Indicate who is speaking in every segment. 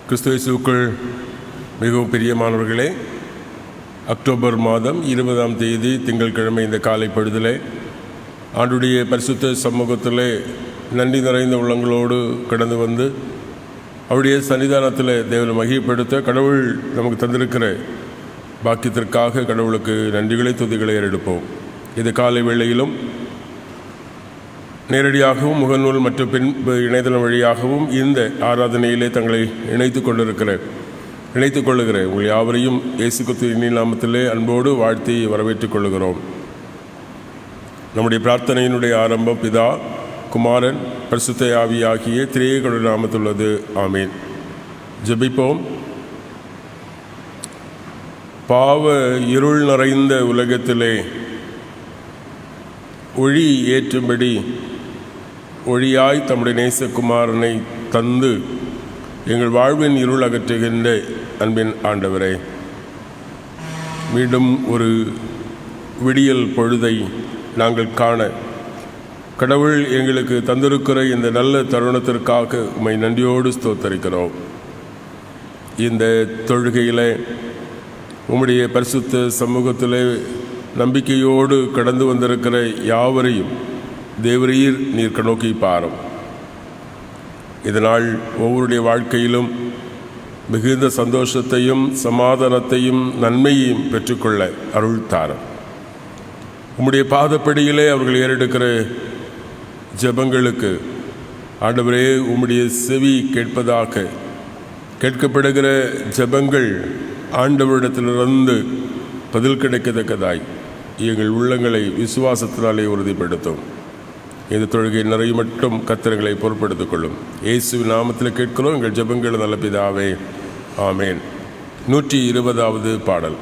Speaker 1: கிறிஸ்து இயேசுவுக்குள் மிகவும் பிரியமானவர்களே, அக்டோபர் மாதம் 20ஆம் தேதி திங்கட்கிழமை இந்த காலை பொழுதிலே ஆண்டுடைய பரிசுத்த சமூகத்திலே நன்றி நிறைந்த உள்ளங்களோடு கடந்து வந்து அவருடைய சன்னிதானத்தில் தேவனை மகிமைப்படுத்த கடவுள் நமக்கு தந்திருக்கிற பாக்கியத்திற்காக கடவுளுக்கு நன்றிகளை துதிகளை ஏறெடுப்போம். இது காலை வேளையிலும் நேரடியாகவும் முகநூல் மற்றும் இணையதளம் வழியாகவும் இந்த ஆராதனையிலே தங்களை இணைத்து கொள்ளுகிற உங்கள் யாவரையும் இயேசு கிறிஸ்துவின் நாமத்திலே அன்போடு வாழ்த்தி வரவேற்றுக் கொள்ளுகிறோம். நம்முடைய பிரார்த்தனையினுடைய ஆரம்பம் பிதா, குமாரன், பரிசுத்த ஆவி ஆகிய திரியேக நாமத்துள்ளது. ஆமீன். ஜெபிப்போம். பாவ இருள் நிறைந்த உலகத்திலே ஒளி ஏற்றும்படி ஒளியாய் தம்முடைய நேசகுமாரனை தந்து எங்கள் வாழ்வின் இருள் அகற்றுகின்ற அன்பின் ஆண்டவரே, மீண்டும் ஒரு விடியல் பொழுதை நாங்கள் காண கடவுள் எங்களுக்கு தந்திருக்கிற இந்த நல்ல தருணத்திற்காக உம்மை நன்றியோடு ஸ்தோத்தரிக்கிறோம். இந்த தொழுகையில் உம்முடைய பரிசுத்த சமூகத்தில் நம்பிக்கையோடு கடந்து வந்திருக்கிற யாவரையும் தேவரீர் நீர் கண்ணோக்கி பாரும். இதனால் ஒவ்வொருடைய வாழ்க்கையிலும் மிகுந்த சந்தோஷத்தையும் சமாதானத்தையும் நன்மையையும் பெற்றுக்கொள்ள அருள் தாரும். உம்முடைய பாதப்படியிலே அவர்கள் ஏறெடுக்கிற ஜெபங்களுக்கு ஆண்டவரே உம்முடைய செவி கேட்பதாக, கேட்கப்படுகிற ஜெபங்கள் ஆண்டவரிடத்திலிருந்து பதில் கிடைக்கத்தக்கதாய் எங்கள் உள்ளங்களை விசுவாசத்தினாலே உறுதிப்படுத்தும். இந்த தொழுகை நிறைய மட்டும் கர்த்தர்களை பொறுப்படுத்திக் கொள்ளும். இயேசுவின் நாமத்தில் கேட்கிறோம் எங்கள் ஜெபங்கள் நல்ல பிதாவே, ஆமேன். 120வது பாடல்.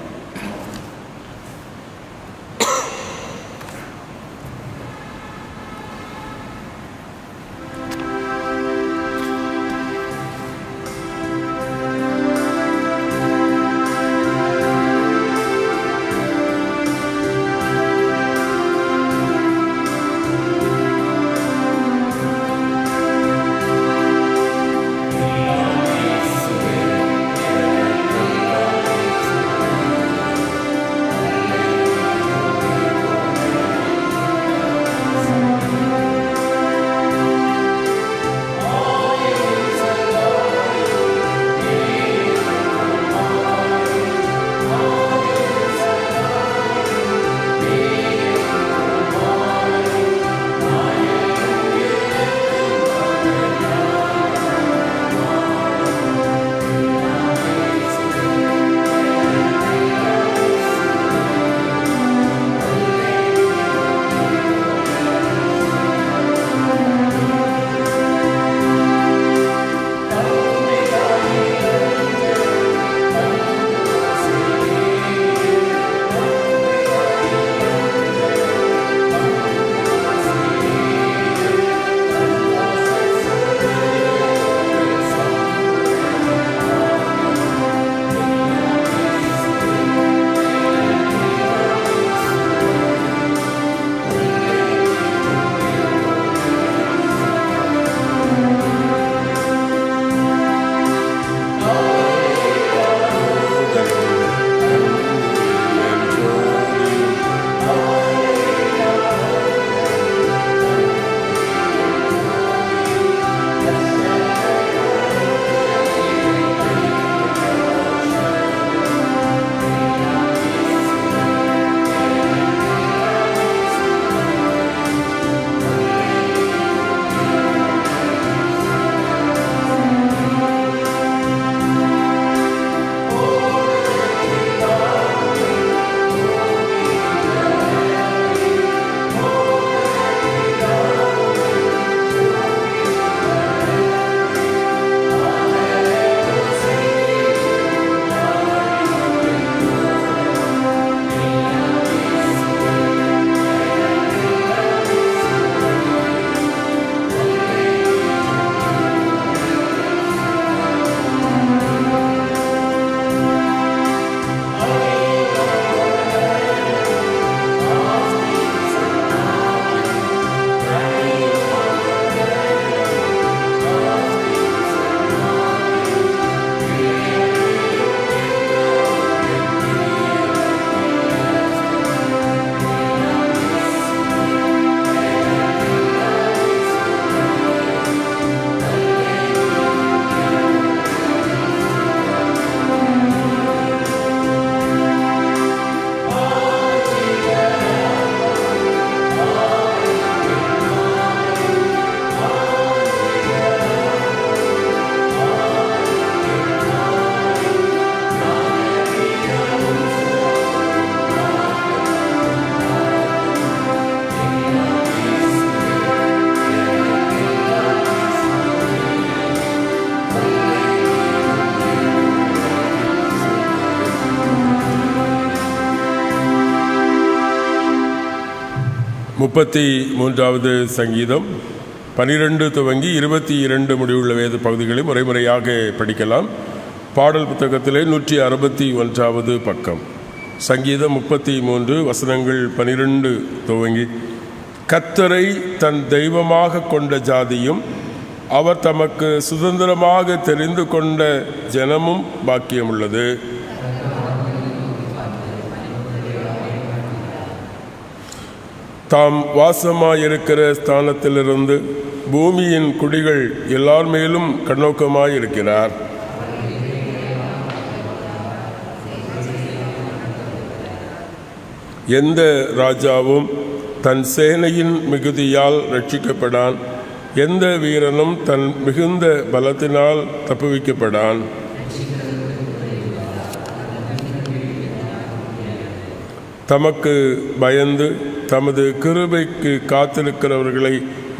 Speaker 1: 33வது சங்கீதம் 12 துவங்கி 22 முடிவுள்ள வேத பகுதிகளை முறைமுறையாக படிக்கலாம். பாடல் புத்தகத்திலே 161வது பக்கம். சங்கீதம் 33 வசனங்கள் 12 துவங்கி. கர்த்தரை தன் தெய்வமாக கொண்ட ஜாதியும் அவர் தமக்கு சுதந்திரமாக தெரிந்து கொண்ட ஜனமும் பாக்கியமுள்ளது. தாம் வாசமாயிருக்கிற ஸ்தானத்திலிருந்து பூமியின் குடிகள் எல்லார் மேலும் கண்ணோக்கமாயிருக்கிறார். எந்த ராஜாவும் தன் சேனையின் மிகுதியால் ரட்சிக்கப்படான், எந்த வீரனும் தன் மிகுந்த பலத்தினால் தப்புவிக்கப்படான். தமக்கு பயந்து தமது கிருபைக்கு காத்திருக்கிறவர்களை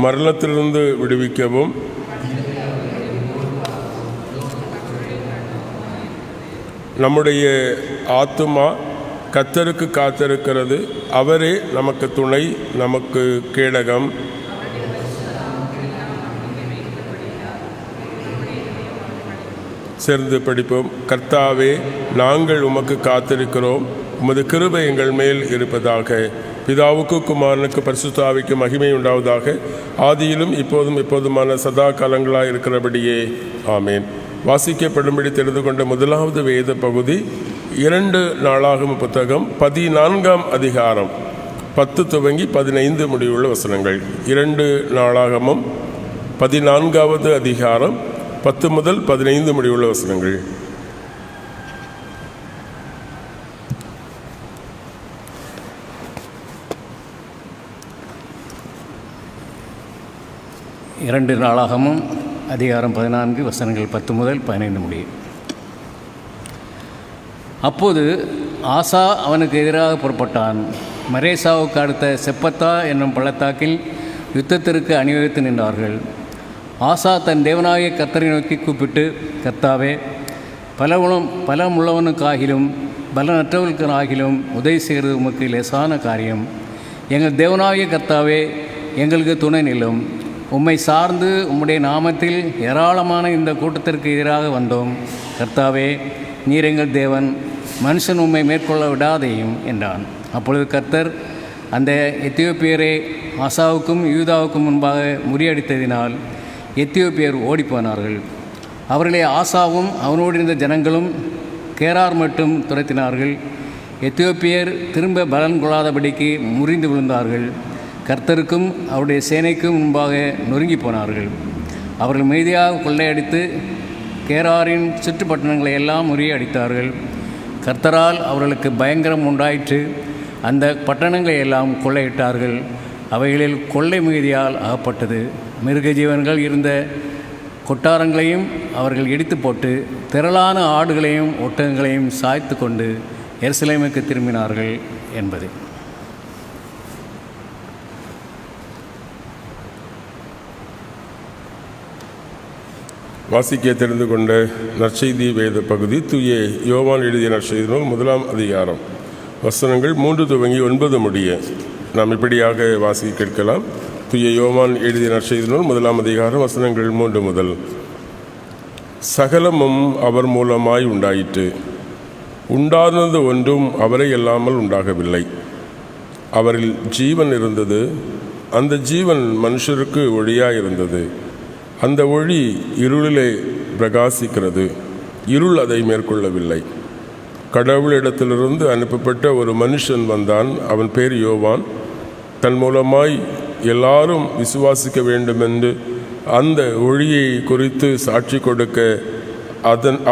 Speaker 1: மரணத்திலிருந்து விடுவிக்கவும், நம்முடைய ஆத்துமா கர்த்தருக்கு காத்திருக்கிறது. அவரே நமக்கு துணை, நமக்கு கேடகம். சேர்ந்து படிப்போம். கர்த்தாவே, நாங்கள் உமக்கு காத்திருக்கிறோம். உமது கிருபை எங்கள் மேல் இருப்பதாக. பிதாவுக்கு குமாரனுக்கு பரிசுத்த ஆவிக்கு மகிமை உண்டாவதாக. ஆதியிலும் இப்போதும் எப்போதுமான சதா காலங்களாக இருக்கிறபடியே ஆமேன். வாசிக்கப்படும்படி தெரிந்து கொண்ட முதலாவது வேத பகுதி 2 நாளாகம புத்தகம் 14ஆம் அதிகாரம் 10 துவங்கி 15 முடிவுள்ள வசனங்கள். 2 நாளாகமம் 14வது அதிகாரம் 10 முதல் 15 முடிவுள்ள வசனங்கள்.
Speaker 2: இரண்டு நாளாகமும் அதிகாரம் 14 வசனங்கள் 10 முதல் 15 முடியும். அப்போது ஆசா அவனுக்கு எதிராக புறப்பட்டான். மரேசாவுக்கு அடுத்த செப்பத்தா என்னும் பள்ளத்தாக்கில் யுத்தத்திற்கு அணிவகுத்து நின்றார்கள். ஆசா தன் தேவனாகிய கர்த்தரை நோக்கி கூப்பிட்டு, கர்த்தாவே, பலமுள்ளவனுக்காகிலும் பலனற்றவர்களுக்காகிலும் உதவி செய்கிறது உமக்கு லேசான காரியம். எங்கள் தேவனாகிய கர்த்தாவே, எங்களுக்கு துணை நில்லும். உம்மை சார்ந்து உம்முடைய நாமத்தில் ஏராளமான இந்த கூட்டத்திற்கு எதிராக வந்தோம். கர்த்தாவே, நீர் எங்கள் தேவன், மனுஷன் உம்மை மேற்கொள்ள விடாதேயும் என்றான். அப்பொழுது கர்த்தர் அந்த எத்தியோப்பியரை ஆசாவுக்கும் யூதாவுக்கும் முன்பாக முறியடித்ததினால் எத்தியோப்பியர் ஓடிப்போனார்கள். அவர்களை ஆசாவும் அவனோடு இருந்த ஜனங்களும் கேரார் மட்டும் துரத்தினார்கள். எத்தியோப்பியர் திரும்ப பலன் கொள்ளாதபடிக்கு முறிந்து விழுந்தார்கள். கர்த்தருக்கும் அவருடைய சேனைக்கும் முன்பாக நொறுங்கி போனார்கள். அவர்கள் மீதியாக கொள்ளையடித்து கேராரின் சுற்றுப்பட்டணங்களை எல்லாம் முறியடித்தார்கள். கர்த்தரால் அவர்களுக்கு பயங்கரம் உண்டாயிற்று. அந்த பட்டணங்களை எல்லாம் கொள்ளையிட்டார்கள். அவைகளில் கொள்ளை மீதியால் அகப்பட்டது. மிருக ஜீவன்கள் இருந்த கொட்டாரங்களையும் அவர்கள் இடித்து போட்டு திரளான ஆடுகளையும் ஒட்டகங்களையும் சாய்த்து கொண்டு எருசலேமுக்கு திரும்பினார்கள் என்பது.
Speaker 1: வாசிக்க தெரிந்து கொண்ட நற்செய்தி வேத பகுதி தூய யோவான் எழுதிய நற்செய்தி நூல் 1ஆம் அதிகாரம் வசனங்கள் 3 துவங்கி 9 முடிய நாம் இப்படியாக வாசிக்க கேட்கலாம். தூய யோவான் எழுதிய நற்செய்தி நூல் 1ஆம் அதிகாரம் வசனங்கள் 3 முதல். சகலமும் அவர் மூலமாய் உண்டாயிற்று. உண்டானது ஒன்றும் அவரை இல்லாமல் உண்டாகவில்லை. அவரில் ஜீவன் இருந்தது. அந்த ஜீவன் மனுஷருக்கு ஒளியாயிருந்தது. அந்த ஒளி இருளிலே பிரகாசிக்கிறது. இருள் அதை மேற்கொள்ளவில்லை. கடவுளிடத்திலிருந்து அனுப்பப்பட்ட ஒரு மனுஷன் வந்தான். அவன் பேர் யோவான். தன் மூலமாய் எல்லாரும் விசுவாசிக்க வேண்டுமென்று அந்த ஒளியை குறித்து சாட்சி கொடுக்க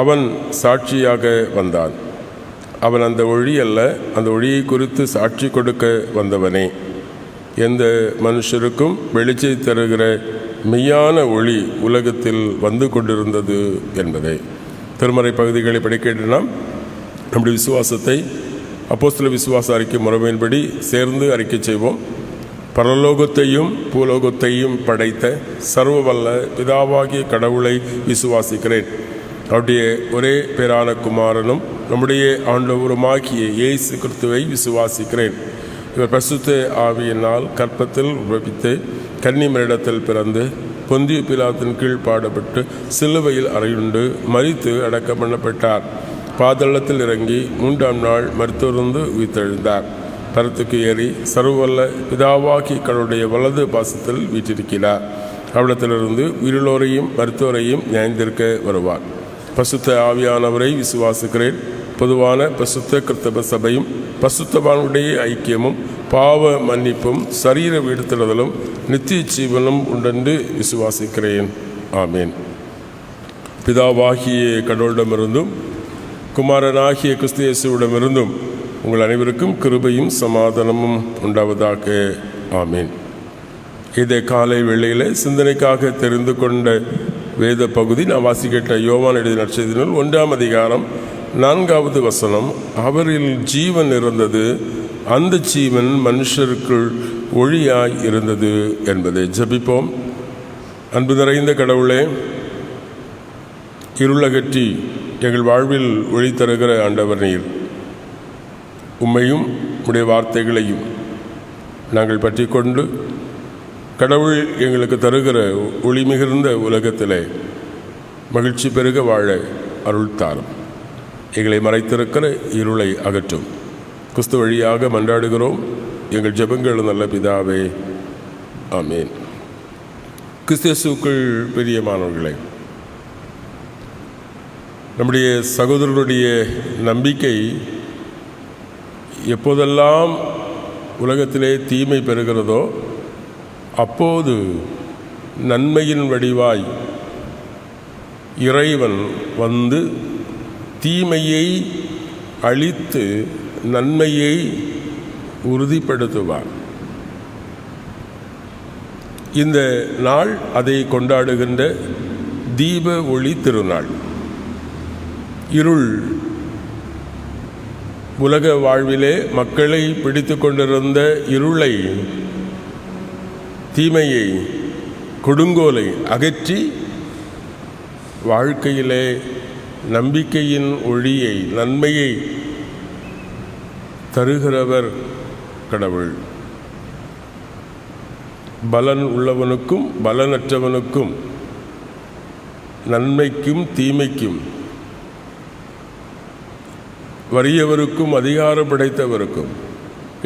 Speaker 1: அவன் சாட்சியாக வந்தான். அவன் அந்த ஒளி அல்ல, அந்த ஒளியை குறித்து சாட்சி கொடுக்க வந்தவனே. எந்த மனுஷருக்கும் வெளிச்சை தருகிற மெய்யான ஒளி உலகத்தில் வந்து கொண்டிருந்தது என்பதை. திருமறை பகுதிகளை படிக்க நாம் நம்முடைய விசுவாசத்தை அப்போஸ்தல விசுவாச அறிக்கை முறைமையின்படி சேர்ந்து அறிக்கை செய்வோம். பரலோகத்தையும் பூலோகத்தையும் படைத்த சர்வ வல்ல பிதாவாகிய கடவுளை விசுவாசிக்கிறேன். அவருடைய ஒரே பேரான குமாரனும் நம்முடைய ஆண்டவருமாகிய இயேசு கிறிஸ்துவை விசுவாசிக்கிறேன். இவர் பரிசுத்த ஆவியினால் கற்பத்தில் உபவித்து கன்னிமரிடத்தில் பிறந்து பொந்திய பிலாத்தின் கீழ் பாடப்பட்டு சிலுவையில் அறையுண்டு மரித்து அடக்கம் பண்ணப்பட்டார். பாதாளத்தில் இறங்கி 3ஆம் நாள் மரித்தொருந்து உயிர்த்தெழுந்தார். பரத்துக்கு ஏறி சர்வவல்ல பிதாவாகி கடவுளுடைய வலது பாசத்தில் வீற்றிருக்கிறார். அவ்விடத்திலிருந்து உயிரிழோரையும் மருத்துவரையும் நியாயந்திருக்க வருவார். பசுத்த ஆவியானவரை விசுவாசிக்கிறேன். பொதுவான பசுத்த கிறிஸ்தவ சபையும் பசுத்தவானுடைய ஐக்கியமும் பாவ மன்னிப்பும் சரீர வீடுத்திடுதலும் நித்திய ஜீவனும் உண்டென்று விசுவாசிக்கிறேன். ஆமேன். பிதாவாகிய கடவுளிடமிருந்தும் குமாரனாகிய கிறிஸ்து இயேசுவிடமிருந்தும் உங்கள் அனைவருக்கும் கிருபையும் சமாதானமும் உண்டாவதாக. ஆமேன். இதை காலை வேளையில் சிந்தனைக்காக தெரிந்து கொண்ட வேத பகுதி நான் வாசிக்கிட்ட யோவான் எழுதிய நற்செய்தி நூல் 1ஆம் அதிகாரம் 4வது வசனம். அவரில் ஜீவன் இருந்தது, அந்த ஜீவன் மனுஷருக்குள் ஒளியாய் இருந்தது என்பதை ஜெபிப்போம். அன்பு நிறைந்த கடவுளே, இருளகற்றி எங்கள் வாழ்வில் ஒளி தருகிற ஆண்டவர் நீர். உம்மையும் உடைய வார்த்தைகளையும் நாங்கள் பற்றி கொண்டு கடவுள் எங்களுக்கு தருகிற ஒளி மிகுந்த உலகத்திலே மகிழ்ச்சி பெருக வாழ அருள் தாரும். எங்களை மறைத்திருக்கிற இருளை அகற்றும். கிறிஸ்து வழியாக மன்றாடுகிறோம் எங்கள் ஜெபங்கள் நல்ல பிதாவே. ஆமேன். கிறிஸ்துவுக்குள் பிரியமானவர்களே, நம்முடைய சகோதரருடைய நம்பிக்கை எப்போதெல்லாம் உலகத்திலே தீமை பெறுகிறதோ அப்போது நன்மையின் வடிவாய் இறைவன் வந்து தீமையை அழித்து நன்மையை உறுதிப்படுத்துவார். இந்த நாள் அதை கொண்டாடுகின்ற தீப ஒளி திருநாள். இருள் உலக வாழ்விலே மக்களை பிடித்து கொண்டிருந்த இருளை, தீமையை, கொடுங்கோலை அகற்றி வாழ்க்கையிலே நம்பிக்கையின் ஒளியை, நன்மையை தருகிறவர் கடவுள். பலன் உள்ளவனுக்கும் பலனற்றவனுக்கும், நன்மைக்கும் தீமைக்கும், வறியவருக்கும் அதிகாரம் படைத்தவருக்கும்,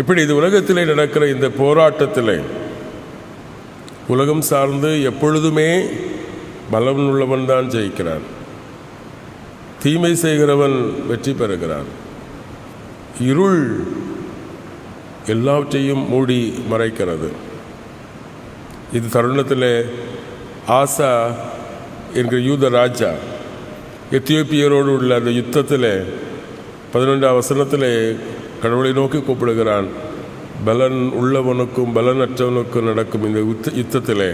Speaker 1: இப்படி இது உலகத்திலே நடக்கிற இந்த போராட்டத்திலே உலகம் சார்ந்து எப்பொழுதுமே பலன் உள்ளவன் தான் ஜெயிக்கிறான். தீமை செய்கிறவன் வெற்றி பெறுகிறான். இருள் எல்லாவற்றையும் மூடி மறைக்கிறது. இது தருணத்தில் ஆசா என்கிற யூத ராஜா எத்தியோப்பியரோடு உள்ள அந்த யுத்தத்தில் 11ஆம் வசனத்தில் கடவுளை நோக்கி கூப்பிடுகிறான். பலன் உள்ளவனுக்கும் பலனற்றவனுக்கும் நடக்கும் இந்த யுத்தத்தில்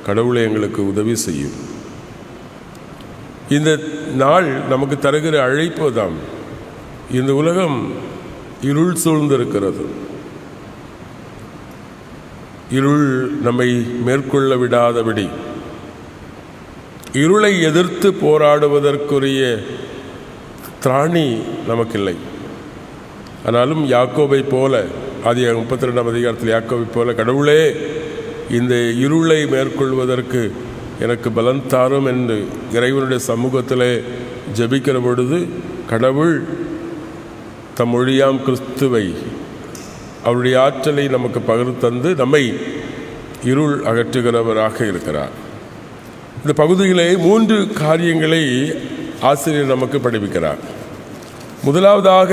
Speaker 1: கடவுளை எங்களுக்கு உதவி செய்யும். இந்த நாள் நமக்கு தருகிற அழைப்பு தான். இந்த உலகம் இருள் சூழ்ந்திருக்கிறது. இருள் நம்மை மேற்கொள்ள விடாதபடி இருளை எதிர்த்து போராடுவதற்குரிய திராணி நமக்கில்லை. ஆனாலும் யாக்கோபை போல, ஆதி 32ஆம் அதிகாரத்தில் யாக்கோபை போல, கடவுளே இந்த இருளை மேற்கொள்வதற்கு எனக்கு பலன் தாரும் என்று இறைவனுடைய சமூகத்தில் ஜெபிக்கிற பொழுது கடவுள் தம் ஒளியாம் கிறிஸ்துவை, அவருடைய ஆற்றலை நமக்கு பகிர்ந்து தந்து நம்மை இருள் அகற்றுகிறவராக இருக்கிறார். இந்த பகுதியிலே 3 காரியங்களை ஆசிரியர் நமக்கு படிப்பிக்கிறார். முதலாவதாக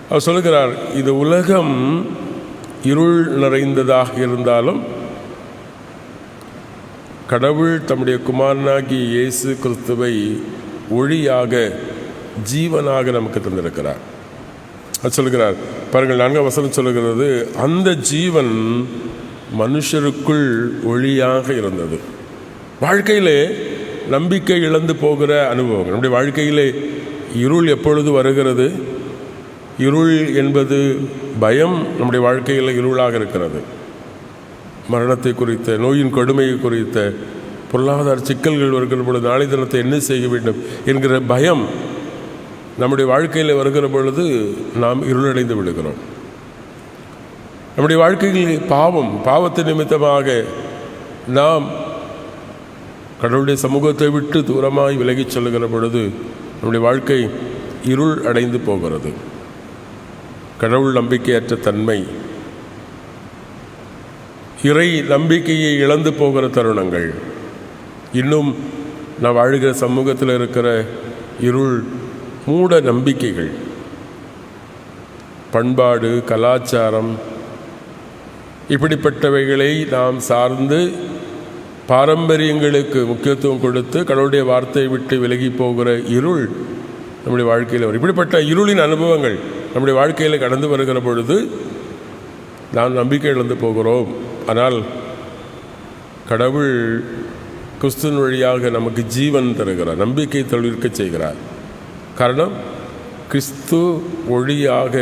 Speaker 1: அவர் சொல்கிறார், இந்த உலகம் இருள் நிறைந்ததாக இருந்தாலும் கடவுள் தம்முடைய குமாரனாகிய இயேசு கிறிஸ்துவை ஒளியாக, ஜீவனாக நமக்கு தந்திருக்கிறார். அது சொல்கிறார் பாருங்கள், 4ஆம் வசனம் சொல்லுகிறது, அந்த ஜீவன் மனுஷருக்குள் ஒளியாக இருந்தது. வாழ்க்கையிலே நம்பிக்கை இழந்து போகிற அனுபவம். நம்முடைய வாழ்க்கையிலே இருள் எப்பொழுது வருகிறது? இருள் என்பது பயம் நம்முடைய வாழ்க்கையில் இருளாக இருக்கிறது. மரணத்தை குறித்த, நோயின் கொடுமையை குறித்த, பொருளாதார சிக்கல்கள் வருகிற பொழுது நாளை தினத்தை என்ன செய்ய வேண்டும் என்கிற பயம் நம்முடைய வாழ்க்கையில் வருகிற பொழுது நாம் இருளடைந்து விடுகிறோம். நம்முடைய வாழ்க்கையில் பாவத்தின் நிமித்தமாக நாம் கடவுளுடைய சமூகத்தை விட்டு தூரமாய் விலகிச் செல்லுகிற பொழுது நம்முடைய வாழ்க்கை இருள் அடைந்து போகிறது. கடவுள் நம்பிக்கையற்ற தன்மை, இறை நம்பிக்கையை இழந்து போகிற தருணங்கள், இன்னும் நான் வாழ்கிற சமூகத்தில் இருக்கிற இருள் மூட நம்பிக்கைகள், பண்பாடு, கலாச்சாரம், இப்படிப்பட்டவைகளை நாம் சார்ந்து பாரம்பரியங்களுக்கு முக்கியத்துவம் கொடுத்து கடவுளுடைய வார்த்தையை விட்டு விலகி போகிற இருள் நம்முடைய வாழ்க்கையில் வரும். இப்படிப்பட்ட இருளின் அனுபவங்கள் நம்முடைய வாழ்க்கையில் கடந்து வருகிற பொழுது நாம் நம்பிக்கை இழந்து போகிறோம். ஆனால் கடவுள் கிறிஸ்துவின் வழியாக நமக்கு ஜீவன் தருகிறார், நம்பிக்கை தொழிற்க செய்கிறார். காரணம், கிறிஸ்து ஒளியாக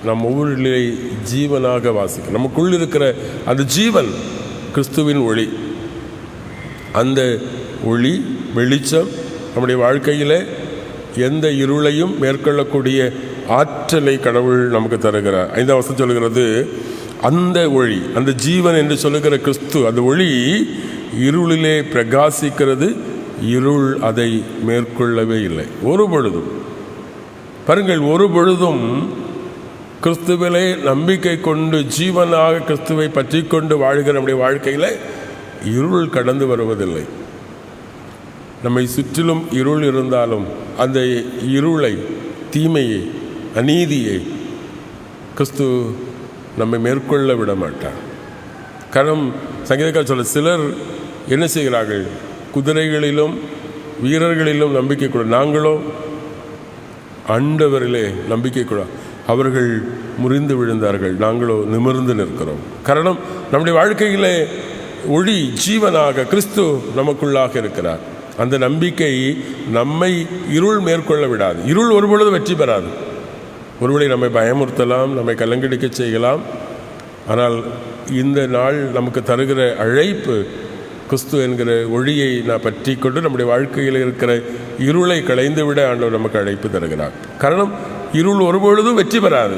Speaker 1: நம் ஒவ்வொரு ஜீவனாக வாசிக்க, நமக்குள் இருக்கிற அந்த ஜீவன் கிறிஸ்துவின் ஒளி. அந்த ஒளி வெளிச்சம் நம்முடைய வாழ்க்கையில் எந்த இருளையும் மேற்கொள்ளக்கூடிய ஆற்றலை கடவுள் நமக்கு தருகிறார். 5ஆம் வசனம் சொல்கிறது, அந்த ஒளி, அந்த ஜீவன் என்று சொல்லுகிற கிறிஸ்து, அந்த ஒளி இருளிலே பிரகாசிக்கிறது, இருள் அதை மேற்கொள்ளவே இல்லை ஒரு பொழுதும். பாருங்கள், ஒரு பொழுதும் கிறிஸ்துவிலே நம்பிக்கை கொண்டு ஜீவனாக கிறிஸ்துவை பற்றி கொண்டு வாழ்கிற நம்முடைய வாழ்க்கையில் இருள் கடந்து வருவதில்லை. நம்மை சுற்றிலும் இருள் இருந்தாலும் அந்த இருளை, தீமையை, அநீதியை கிறிஸ்து நம்மை மேற்கொள்ள விட மாட்டார். காரணம், சங்கீதக்காரர் சொல்ல, சிலர் என்ன செய்கிறார்கள், குதிரைகளிலும் வீரர்களிலும் நம்பிக்கை கொள்ள, நாங்களோ ஆண்டவரிலே நம்பிக்கை கொள்ள. அவர்கள் முறிந்து விழுந்தார்கள், நாங்களோ நிமிர்ந்து நிற்கிறோம். காரணம், நம்முடைய வாழ்க்கையிலே ஒளி ஜீவனாக கிறிஸ்து நமக்குள்ளாக இருக்கிறார். அந்த நம்பிக்கை நம்மை இருள் மேற்கொள்ள விடாது. இருள் ஒருபொழுது வெற்றி பெறாது. ஒருவேளை நம்மை பயமுறுத்தலாம், நம்மை கலங்கடிக்க செய்யலாம். ஆனால் இந்த நாள் நமக்கு தருகிற அழைப்பு, கிறிஸ்து என்கிற ஒளியை நான் பற்றி கொண்டு நம்முடைய வாழ்க்கையில் இருக்கிற இருளை களைந்துவிட ஆண்டவர் நமக்கு அழைப்பு தருகிறார். காரணம், இருள் ஒருபொழுதும் வெற்றி பெறாது.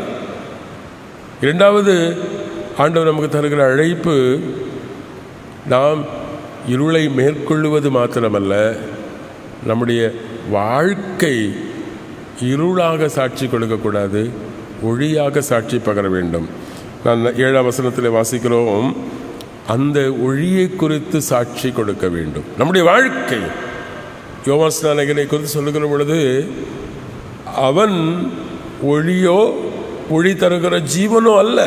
Speaker 1: இரண்டாவது, ஆண்டவர் நமக்கு தருகிற அழைப்பு, நாம் இருளை மேற்கொள்ளுவது மாத்திரமல்ல, நம்முடைய வாழ்க்கை இருளாக சாட்சி கொடுக்கக்கூடாது, ஒளியாக சாட்சி பகர வேண்டும். நான் 7ஆம் வசனத்தில் வாசிக்கிறோம், அந்த ஒளியை குறித்து சாட்சி கொடுக்க வேண்டும். நம்முடைய வாழ்க்கை, யோவான் ஸ்நானகனை குறித்து சொல்லுகிற பொழுது, அவன் ஒளியோ ஒளி தருகிற ஜீவனோ அல்ல,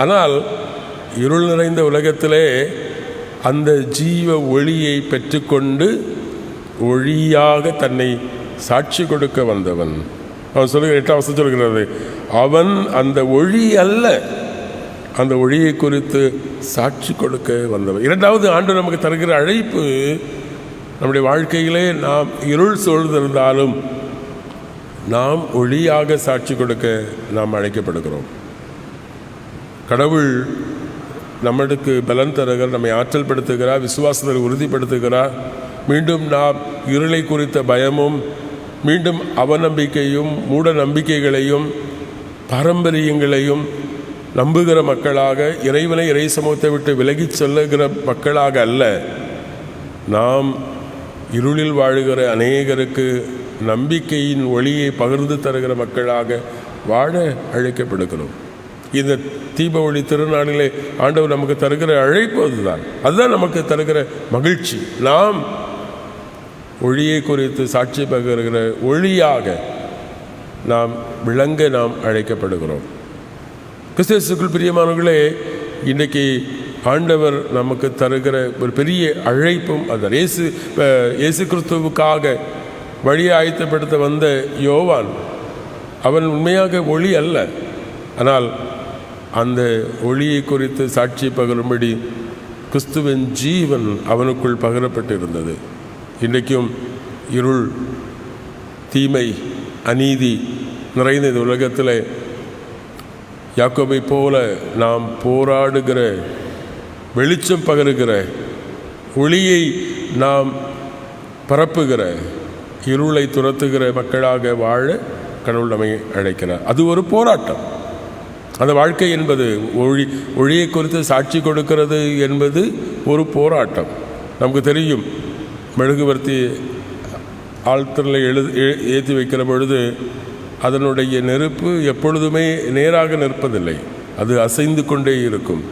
Speaker 1: ஆனால் இருள் நிறைந்த உலகத்திலே அந்த ஜீவ ஒளியை பெற்றுக்கொண்டு ஒளியாக தன்னை சாட்சி கொடுக்க வந்தவன். அவன் சொல்லுகிற 8ஆம் வசனம் சொல்கிறது, அவன் அந்த ஒளி அல்ல, அந்த ஒளியை குறித்து சாட்சி கொடுக்க வந்தவன். இரண்டாவது, ஆண்டவர் நமக்கு தருகிற அழைப்பு, நம்முடைய வாழ்க்கையிலே நாம் இருள் சூழ்ந்திருந்தாலும் நாம் ஒளியாக சாட்சி கொடுக்க நாம் அழைக்கப்படுகிறோம். கடவுள் நம்மளுக்கு பலன் தருகிறார், நம்மை ஆற்றல் படுத்துகிறார், விசுவாசத்தை உறுதிப்படுத்துகிறார். மீண்டும் நாம் இருளை குறித்த பயமும், மீண்டும் அவநம்பிக்கையும், மூட நம்பிக்கைகளையும், பாரம்பரியங்களையும் நம்புகிற மக்களாக, இறைவனை, இறை சமூகத்தை விட்டு விலகி செல்லுகிற மக்களாக அல்ல, நாம் இருளில் வாழுகிற அநேகருக்கு நம்பிக்கையின் ஒளியை பகிர்ந்து தருகிற மக்களாக வாழ அழைக்கப்படுகிறோம். இந்த தீப ஒளி திருநாளிலே ஆண்டவர் நமக்கு தருகிற அழைப்பு அதுதான். அதுதான் நமக்கு தருகிற மகிழ்ச்சி. நாம் ஒளியை குறித்து சாட்சி பகிர்கிற ஒளியாக நாம் விளங்க நாம் அழைக்கப்படுகிறோம். கிறிஸ்துவுக்குள் பிரியமானவர்களே, இன்றைக்கு ஆண்டவர் நமக்கு தருகிற ஒரு பெரிய அழைப்பும் அதுதான். இயேசு கிறிஸ்துவுக்காக வழியை ஆயத்தப்படுத்த வந்த யோவான், அவன் உண்மையாக ஒளி அல்ல, ஆனால் அந்த ஒளியை குறித்து சாட்சி பகரும்படி கிறிஸ்துவின் ஜீவன் அவனுக்குள் பகிரப்பட்டிருந்தது. இன்றைக்கும் இருள், தீமை, அநீதி நிறைந்த இந்த உலகத்தில் யாக்கோபை போல நாம் போராடுகிற, வெளிச்சம் பகருகிற, ஒளியை நாம் பரப்புகிற, இருளை துரத்துகிற மக்களாக வாழ கடவுள் நம்மை அழைக்கிறார். அது ஒரு போராட்டம். அந்த வாழ்க்கை என்பது ஒளியை குறித்து சாட்சி கொடுக்கிறது என்பது ஒரு போராட்டம். நமக்கு தெரியும், மெழுகுவர்த்தி ஆழ்த்தரில் ஏற்றி வைக்கிற பொழுது அதனுடைய நெருப்பு எப்பொழுதுமே நேராக நிற்பதில்லை, அது அசைந்து கொண்டே இருக்கும்.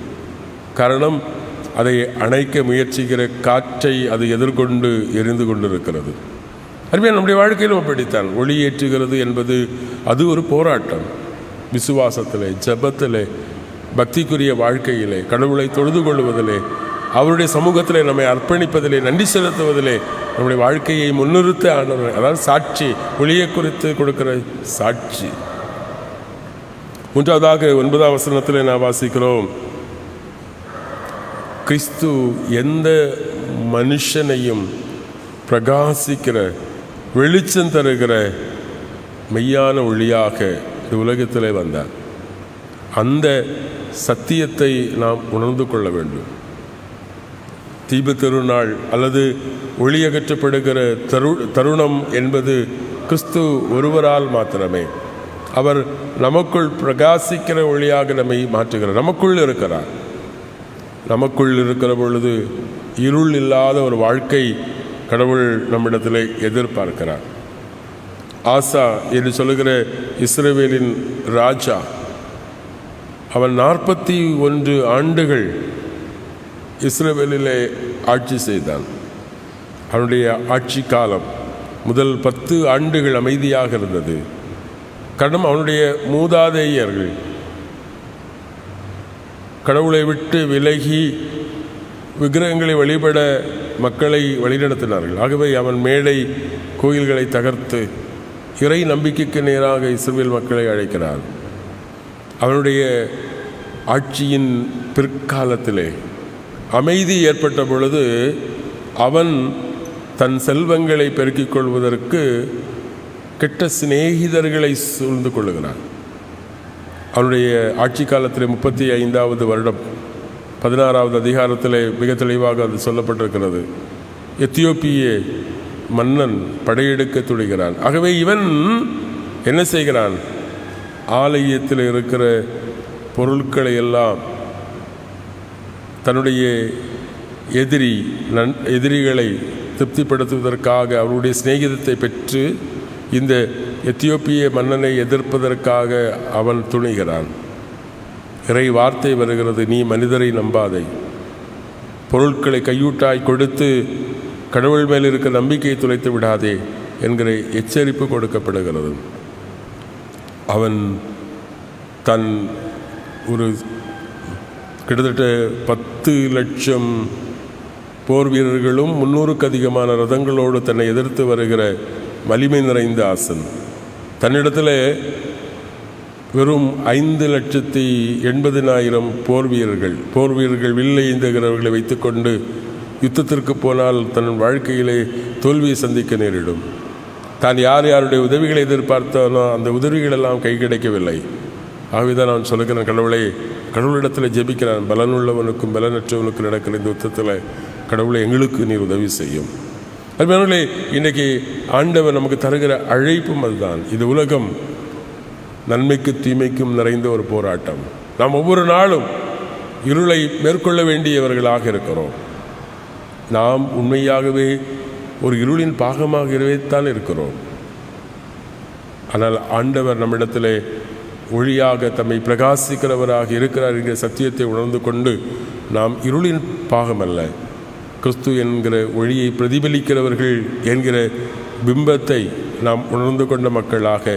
Speaker 1: காரணம், அதை அணைக்க முயற்சிக்கிற காற்றை அது எதிர்கொண்டு எரிந்து கொண்டிருக்கிறது. அதுவே நம்முடைய வாழ்க்கையிலும் அப்படித்தான். ஒளி ஏற்றுகிறது என்பது அது ஒரு போராட்டம். விசுவாசத்திலே, ஜெபத்திலே, பக்திக்குரிய வாழ்க்கையிலே, கடவுளை தொழுது கொள்வதிலே, அவருடைய சமூகத்திலே நம்மை அர்ப்பணிப்பதிலே, நன்றி செலுத்துவதிலே நம்முடைய வாழ்க்கையை முன்னிறுத்த ஆண்டவர், அதாவது சாட்சி, ஒளியை குறித்து கொடுக்கிற சாட்சி. மூன்றாவதாக 9ஆம் வசனத்திலே நாம் வாசிக்கிறோம், கிறிஸ்து எந்த மனுஷனையும் பிரகாசிக்கிற, வெளிச்சம் தருகிற மெய்யான ஒளியாக இந்த உலகத்திலே வந்தார். அந்த சத்தியத்தை நாம் உணர்ந்து கொள்ள வேண்டும். தீப திருநாள் அல்லது ஒளியகற்றப்படுகிற தருணம் என்பது கிறிஸ்து ஒருவரால் மாத்திரமே. அவர் நமக்குள் பிரகாசிக்கிற ஒளியாக நம்மை மாற்றுகிறார். நமக்குள் இருக்கிறார். நமக்குள் இருக்கிற பொழுது இருள் இல்லாத ஒரு வாழ்க்கை கடவுள் நம்மிடத்தில் எதிர்பார்க்கிறார். ஆசா என்று சொல்லுகிற இஸ்ரவேலின் ராஜா, அவன் 41 ஆண்டுகள் இஸ்ரவேலிலே ஆட்சி செய்தான். அவனுடைய ஆட்சி காலம் முதல் 10 ஆண்டுகள் அமைதியாக இருந்தது. காரணம், அவனுடைய மூதாதையர்கள் கடவுளை விட்டு விலகி விக்கிரகங்களை வழிபட மக்களை வழிநடத்தினார்கள். ஆகவே அவன் மேடை கோயில்களை தகர்த்து இறை நம்பிக்கைக்கு நேராக இஸ்ரவேல் மக்களை அழைக்கிறார். அவனுடைய ஆட்சியின் பிற்காலத்திலே அமைதி ஏற்பட்ட பொழுது அவன் தன் செல்வங்களை பெருக்கிக் கொள்வதற்கு கெட்ட சிநேகிதர்களை சூழ்ந்து கொள்ளுகிறான். அவனுடைய ஆட்சி காலத்தில் 35வது வருடம் 16வது அதிகாரத்தில் மிக தெளிவாக அது சொல்லப்பட்டிருக்கிறது. எத்தியோப்பிய மன்னன் படையெடுக்க துணிகிறான். ஆகவே இவன் என்ன செய்கிறான்? ஆலயத்தில் இருக்கிற பொருட்களை எல்லாம் தன்னுடைய எதிரிகளை திருப்திப்படுத்துவதற்காக, அவருடைய சிநேகிதத்தை பெற்று இந்த எத்தியோப்பிய மன்னனை எதிர்ப்பதற்காக அவன் துணிகிறான். இறை வார்த்தை வருகிறது, நீ மனிதரை நம்பாதே, பொருட்களை கையூட்டாய் கொடுத்து கடவுள் மேல் இருக்க நம்பிக்கையை துளைத்து விடாதே என்கிற எச்சரிப்பு கொடுக்கப்படுகிறது. அவன் தன் ஒரு கிட்டத்தட்ட 10 லட்சம் போர் வீரர்களும் 300க்கு அதிகமான ரதங்களோடு தன்னை எதிர்த்து வருகிற வலிமை நிறைந்த ஆசன், தன்னிடத்தில் வெறும் 5,80,000 போர் வீரர்கள் வில்லை ஏந்துகிறவர்களை வைத்துக்கொண்டு யுத்தத்திற்கு போனால் தன் வாழ்க்கையிலே தோல்வியை சந்திக்க நேரிடும். தான் யாருடைய உதவிகளை எதிர்பார்த்தானோ அந்த உதவிகளெல்லாம் கை கிடைக்கவில்லை. ஆகவேதான் நான் சொல்லுகிறேன், கடவுளிடத்தில் ஜெபிக்கிறான், பலனுள்ளவனுக்கும் பலனற்றவனுக்கும் நடக்கிற இந்த யுத்தத்தில் கடவுளை எங்களுக்கு நீர் உதவி செய்யும். அதுமாதிரி இன்றைக்கி ஆண்டவர் நமக்கு தருகிற அழைப்பும் அதுதான். இது உலகம் நன்மைக்கு தீமைக்கும் நிறைந்த ஒரு போராட்டம். நாம் ஒவ்வொரு நாளும் இருளை மேற்கொள்ள வேண்டியவர்களாக இருக்கிறோம். நாம் உண்மையாகவே ஒரு இருளின் பாகமாகவேத்தான் இருக்கிறோம். ஆனால் ஆண்டவர் நம்மிடத்தில் ஒளியாக தம்மை பிரகாசிக்கிறவராக இருக்கிறார் என்கிற சத்தியத்தை உணர்ந்து கொண்டு நாம் இருளின் பாகமல்ல, கிறிஸ்து என்கிற ஒளியை பிரதிபலிக்கிறவர்கள் என்கிற பிம்பத்தை நாம் உணர்ந்து கொண்ட மக்களாக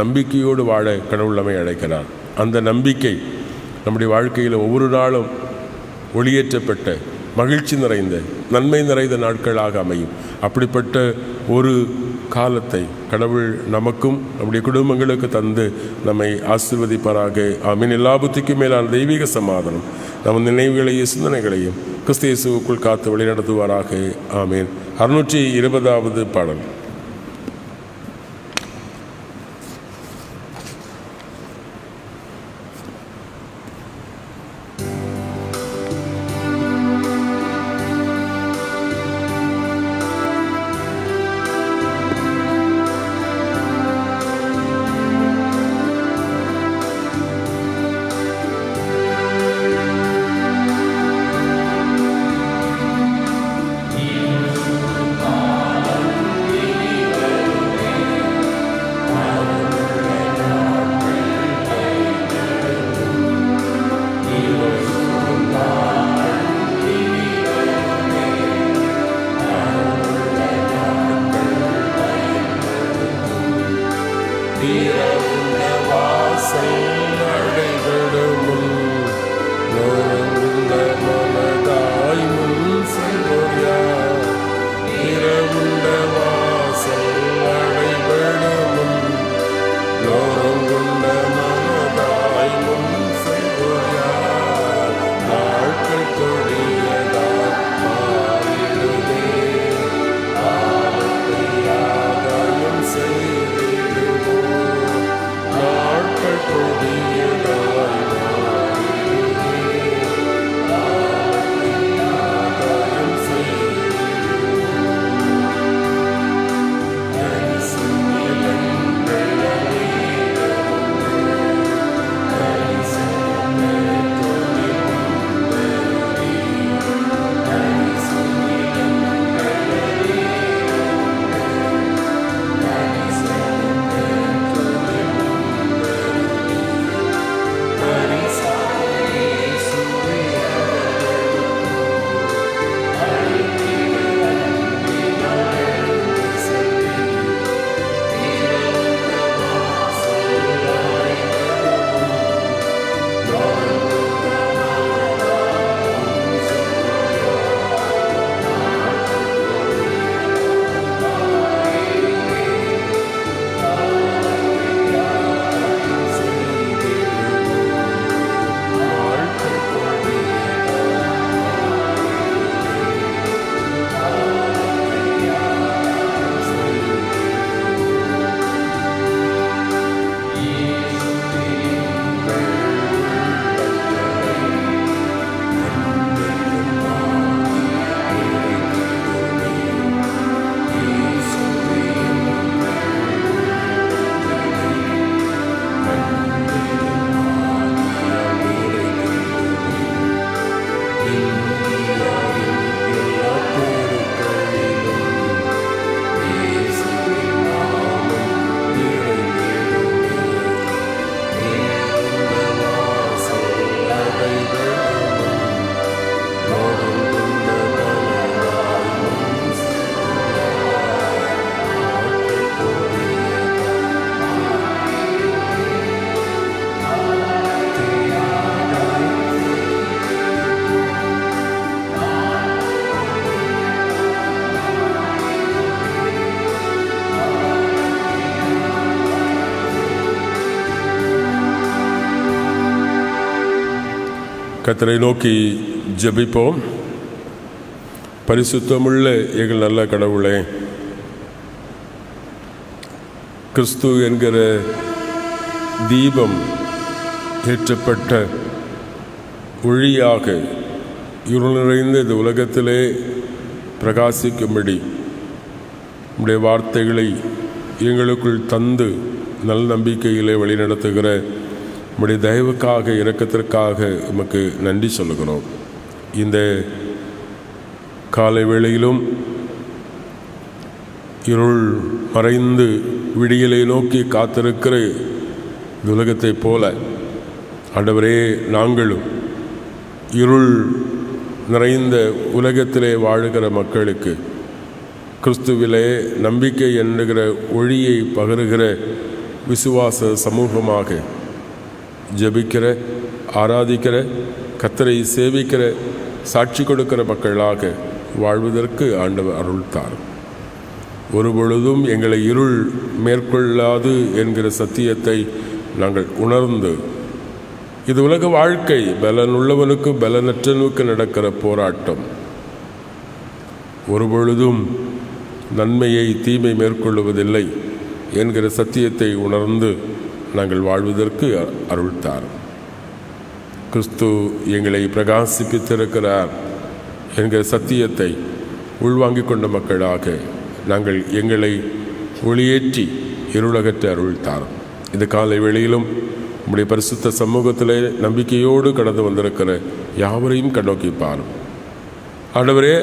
Speaker 1: நம்பிக்கையோடு வாழ கடவுள் நம்மை அழைக்கிறார். அந்த நம்பிக்கை நம்முடைய வாழ்க்கையில் ஒவ்வொரு நாளும் ஒளியேற்றப்பட்ட மகிழ்ச்சி நிறைந்த நன்மை நிறைந்த நாட்களாக அமையும். அப்படிப்பட்ட ஒரு காலத்தை கடவுள் நமக்கும் நம்முடைய குடும்பங்களுக்கு தந்து நம்மை ஆசீர்வதிப்பாராக. ஆமீன். எல்லா புத்திக்கும் மேலான தெய்வீக சமாதானம் நம் நினைவுகளையும் சிந்தனைகளையும் கிறிஸ்து இயேசுவுக்குள் காத்து வழிநடத்துவாராக. ஆமீன். 620வது பாடல். கர்த்தரை நோக்கி ஜெபிப்போம். பரிசுத்தமுள்ள எங்கள் நல்ல கடவுளே, கிறிஸ்து என்கிற தீபம் ஏற்றப்பட்ட ஒளியாக இருள் நிறைந்த இந்த உலகத்திலே பிரகாசிக்கும்படி உம்முடைய வார்த்தைகளை எங்களுக்குள் தந்து நல் நம்பிக்கையிலே வழிநடத்துகிற உம்முடைய தயவுக்காக, இரக்கத்திற்காக உமக்கு நன்றி சொல்லுகிறோம். இந்த காலை வேளையிலும் இருள் மறைந்து விடியலை நோக்கி காத்திருக்கிற இந்த உலகத்தைப் போல ஆண்டவரே, நாங்களும் இருள் நிறைந்த உலகத்திலே வாழுகிற மக்களுக்கு கிறிஸ்துவிலே நம்பிக்கை என்கிற ஒளியை பகருகிற விசுவாச சமூகமாக ஜெபிக்கிற, ஆராதிக்கிற, கர்த்தரை சேவிக்கிற, சாட்சி கொடுக்கிற மக்களாக வாழ்வதற்கு ஆண்டவர் அருள் தாரும். ஒருபொழுதும் எங்களை இருள் மேற்கொள்ளாது என்கிற சத்தியத்தை நாங்கள் உணர்ந்து, இது உலக வாழ்க்கை, பலன் உள்ளவனுக்கு பலனற்றவனுக்கு நடக்கிற போராட்டம், ஒருபொழுதும் நன்மையை தீமை மேற்கொள்வதில்லை என்கிற சத்தியத்தை உணர்ந்து நாங்கள் வாழ்வதற்கு அருள் தாரும். கிறிஸ்து எங்களை பிரகாசிப்பித்திருக்கிறார் என்கிற சத்தியத்தை உள்வாங்கிக் கொண்ட மக்களாக நாங்கள் எங்களை ஒளியேற்றி இருளகற்ற அருள் தாரும். இந்த காலை வேளையிலும் நம்முடைய பரிசுத்த சமூகத்திலே நம்பிக்கையோடு கடந்து வந்திருக்கிற யாவரையும் கண்ணோக்கி பாரும். ஆண்டவரே,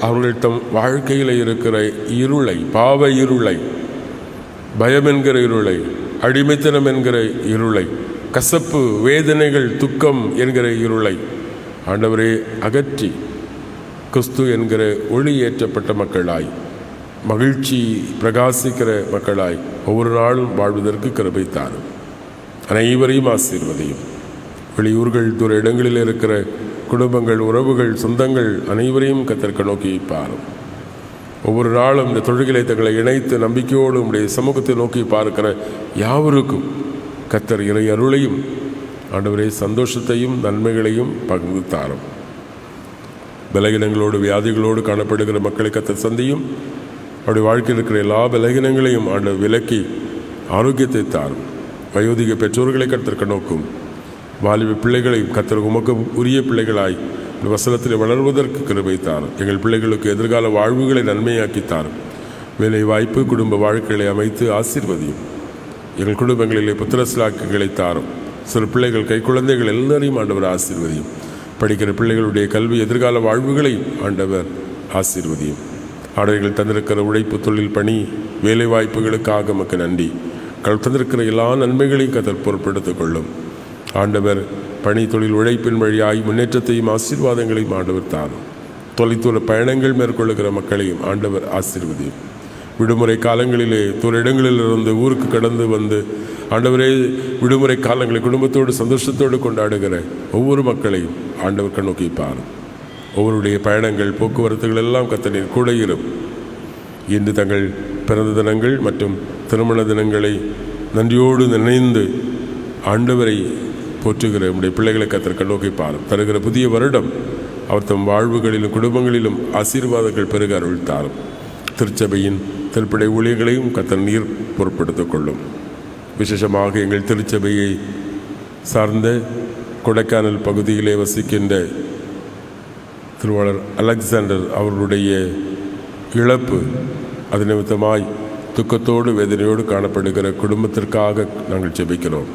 Speaker 1: அவர்கள் தம் வாழ்க்கையில் இருக்கிற இருளை, பாவ இருளை, பயம் என்கிற இருளை, அடிமைத்தனம் என்கிற இருளை, கசப்பு, வேதனைகள், துக்கம் என்கிற இருளை ஆண்டவரே அகற்றி கிறிஸ்து என்கிற ஒளி ஏற்றப்பட்ட மக்களாய், மகிழ்ச்சி பிரகாசிக்கிற மக்களாய் ஒவ்வொரு நாளும் வாழ்வதற்கு கிருபை தாரும். அனைவரையும் ஆசீர்வதியும். வெளியூர்கள், தூர இடங்களில் இருக்கிற குடும்பங்கள், உறவுகள், சொந்தங்கள் அனைவரையும் கர்த்தர் நோக்கி பாரும். ஒவ்வொரு நாளும் இந்த தொழுகைகளை தங்களை இணைத்து நம்பிக்கையோடு உடைய சமூகத்தை நோக்கி பார்க்கிற யாவருக்கும் கர்த்தர் இறை அருளையும் ஆண்டவரே சந்தோஷத்தையும் நன்மைகளையும் பகிர்ந்து தாரும். பலகீனங்களோடு, வியாதிகளோடு காணப்படுகிற மக்களை கர்த்தர் சந்தியும். அவருடைய வாழ்க்கையில் இருக்கிற எல்லா பலகீனங்களையும் ஆண்டவர் விலக்கி ஆரோக்கியத்தை தாரும். வயோதிக பெற்றோர்களை கர்த்தர் நோக்கும். வாலிப பிள்ளைகளையும் கர்த்தர் உமக்கு உரிய பிள்ளைகளாய் இந்த வசனத்தில் வளர்வதற்கு கிருபை தாரும். எங்கள் பிள்ளைகளுக்கு எதிர்கால வாழ்வுகளை நன்மையாக்கி தாரும். வேலை வாய்ப்பு, குடும்ப வாழ்க்கைகளை அமைத்து ஆசீர்வதியும். எங்கள் குடும்பங்களிலே புத்திரஸ்லாக்குகளை தாரும். சிறு பிள்ளைகள், கை குழந்தைகள் எல்லாரையும் ஆண்டவர் ஆசீர்வதியும். படிக்கிற பிள்ளைகளுடைய கல்வி, எதிர்கால வாழ்வுகளை ஆண்டவர் ஆசீர்வதியும். ஆடைகள் தந்திருக்கிற உழைப்பு, தொழில், பணி, வேலை வாய்ப்புகளுக்காக நமக்கு நன்றி. தந்திருக்கிற எல்லா நன்மைகளையும் கர்த்தர் பொறுப்பெடுத்துக் கொள்ளும். ஆண்டவர் பணி, தொழில், உழைப்பின் வழியாய் முன்னேற்றத்தையும் ஆசீர்வாதங்களையும் ஆண்டவர் தாரும். தொலைதூர பயணங்கள் மேற்கொள்ளுகிற மக்களையும் ஆண்டவர் ஆசீர்வதியும். விடுமுறை காலங்களிலே தூர இடங்களிலிருந்து ஊருக்கு கடந்து வந்து ஆண்டவரே விடுமுறை காலங்களை குடும்பத்தோடு சந்தோஷத்தோடு கொண்டாடுகிற ஒவ்வொரு மக்களையும் ஆண்டவர் கண்ணோக்கி பாரும். ஒவ்வொருடைய பயணங்கள், போக்குவரத்துகள் எல்லாம் கர்த்தர் கூட இரும். இன்று தங்கள் பிறந்த தினங்கள் மற்றும் திருமண தினங்களை நன்றியோடு நினைந்து ஆண்டவரை போற்றுகிற நம்முடைய பிள்ளைகளை கர்த்தர் கண்ணோக்கி பாரும். தருகிற புதிய வருடம் அவர் தம் வாழ்வுகளிலும் குடும்பங்களிலும் ஆசீர்வாதங்கள் பெருக அருள் தாரும். திருச்சபையின் திருப்படை ஊழியர்களையும் கர்த்தர் நீர் பொறுப்படுத்திக் கொள்ளும். விசேஷமாக எங்கள் திருச்சபையை சார்ந்த கொடைக்கானல் பகுதியிலே வசிக்கின்ற திருவாளர் அலெக்சாண்டர் அவர்களுடைய இழப்பு, அது நிமித்தமாய் துக்கத்தோடு வேதனையோடு காணப்படுகிற குடும்பத்திற்காக நாங்கள் ஜெபிக்கிறோம்.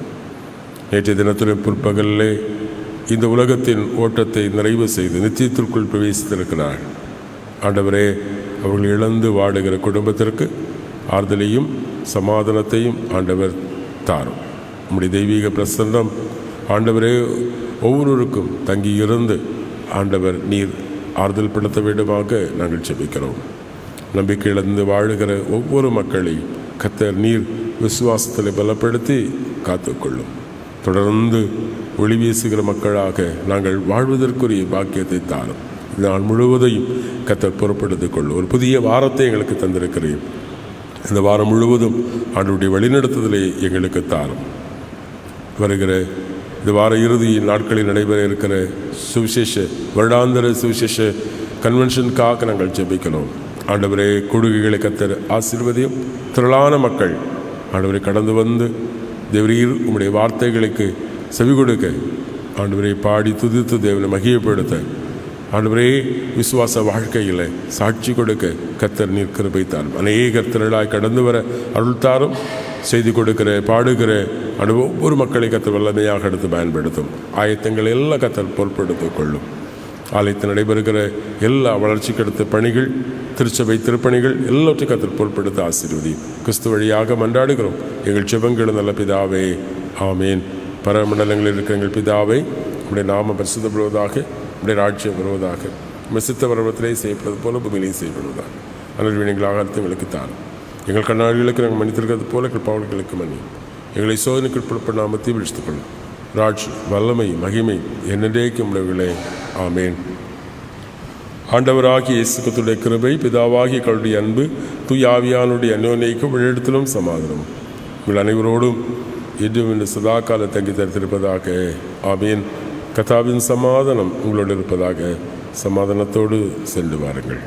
Speaker 1: நேற்றைய தினத்திலும் பிற்பகலிலே இந்த உலகத்தின் ஓட்டத்தை நிறைவு செய்து நிச்சயத்திற்குள் பிரவேசித்திருக்கிறார். ஆண்டவரே, அவர்கள் இழந்து வாடுகிற குடும்பத்திற்கு ஆறுதலையும் சமாதானத்தையும் ஆண்டவர் தாரும். நம்முடைய தெய்வீக பிரசன்னம் ஆண்டவரே ஒவ்வொருவருக்கும் தங்கி இருந்து ஆண்டவர் நீர் ஆறுதல் படுத்த வேண்டுமாக நாங்கள் ஜெபிக்கிறோம். நம்பிக்கை இழந்து வாழுகிற ஒவ்வொரு மக்களையும் கர்த்தர் நீர் விசுவாசத்தில் பலப்படுத்தி காத்துக்கொள்ளும். தொடர்ந்து ஒளி வீசுகிற மக்களாக நாங்கள் வாழ்வதற்குரிய பாக்கியத்தை தாரும். நாள் முழுவதையும் கர்த்தர் பொறுப்படுத்திக் கொள்ளும். ஒரு புதிய வாரத்தை எங்களுக்கு தந்திருக்கிறேன். இந்த வாரம் முழுவதும் ஆண்டவருடைய வழிநடத்துதலை எங்களுக்கு தாரும். வருகிற இந்த வார இறுதி நாட்களில் நடைபெற இருக்கிற சுவிசேஷ வருடாந்திர சுவிசேஷ கன்வென்ஷனுக்காக நாங்கள் ஜெபிக்கிறோம். ஆண்டவரே, கொடுகைகளை கத்தர் ஆசீர்வதியும். திரளான மக்கள் ஆண்டவரை கடந்து வந்து தேவரீர் உம்முடைய வார்த்தைகளுக்கு செவி கொடுக்க, ஆண்டவரை பாடி துதித்து தேவனை மகிமைப்படுத்த, ஆண்டவரே விசுவாச வாழ்க்கையில் சாட்சி கொடுக்க கத்தர் நீர் கிருபை தாரும். அநேகர் திரளாய் கடந்து வர அருள் தாரும். செய்தி கொடுக்கிற பாடுகிற ஒவ்வொரு மக்களை கத்தர் வல்லமையாக எடுத்து பயன்படுத்தும். ஆயத்தங்களை எல்லாம் கத்தர் பொறுப்படுத்திக் கொள்ளும். ஆலயத்தில் நடைபெறுகிற எல்லா வளர்ச்சிக்கு அடுத்த பணிகள், திருச்சபை திருப்பணிகள் எல்லாவற்றையும் கத்தர் பொறுப்படுத்த ஆசீர்வதி. கிறிஸ்து வழியாக மன்றாடுகிறோம் எங்கள் ஜெபங்கள் நல்ல பிதாவே, ஆமேன். பரமண்டலங்களில் இருக்கிற எங்கள் பிதாவே, உடைய நாமம் பரிசுத்தப்படுவதாக, உடைய ராஜ்யம் வருவதாக, மெசித்த பருவத்திலே செய்யப்படுவது போல பூமியிலேயும் செய்யப்படுவதாக. அனல் வினைகளாக அர்த்தம் எங்களுக்கு தாரும். எங்கள் கண்ணாடிகளுக்கு நாங்கள் மன்னித்திருக்கிறது போல எங்கள் பாவங்களுக்கு மன்னி. எங்களை சோதனைக்கு உட்பட நாமத்தை விழித்துக் கொள்ளும். ராஜ்யம் வல்லமை மகிமை என்னென்றைக்கும் உள்ளவர்களே, ஆமேன். ஆண்டவராகிய இயேசு கிறிஸ்துவின் கிருபை, பிதாவாகிய கடவுளுடைய அன்பு, தூய ஆவியானுடைய அந்யோன்யைக்கும் வெளியிடத்திலும் சமாதானம் உங்கள் அனைவரோடும் இன்றும் இன்று சதா கால தங்கி தரித்திருப்பதாக. ஆமீன். கர்த்தாவின் சமாதானம் உங்களோடு இருப்பதாக. சமாதானத்தோடு சென்று வாருங்கள்.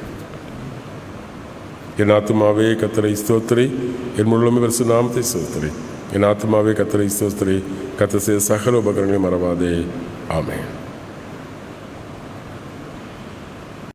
Speaker 1: என் ஆத்துமாவே கர்த்தரை ஸ்தோத்திரி, என் முழுமை பரிசு நாமத்தை ஸ்தோத்திரி. என் ஆத்துமாவே கர்த்தரை ஸ்தோத்திரி, கர்த்தர் செய்த சகல உபகாரங்களை மறவாதே. ஆமென்.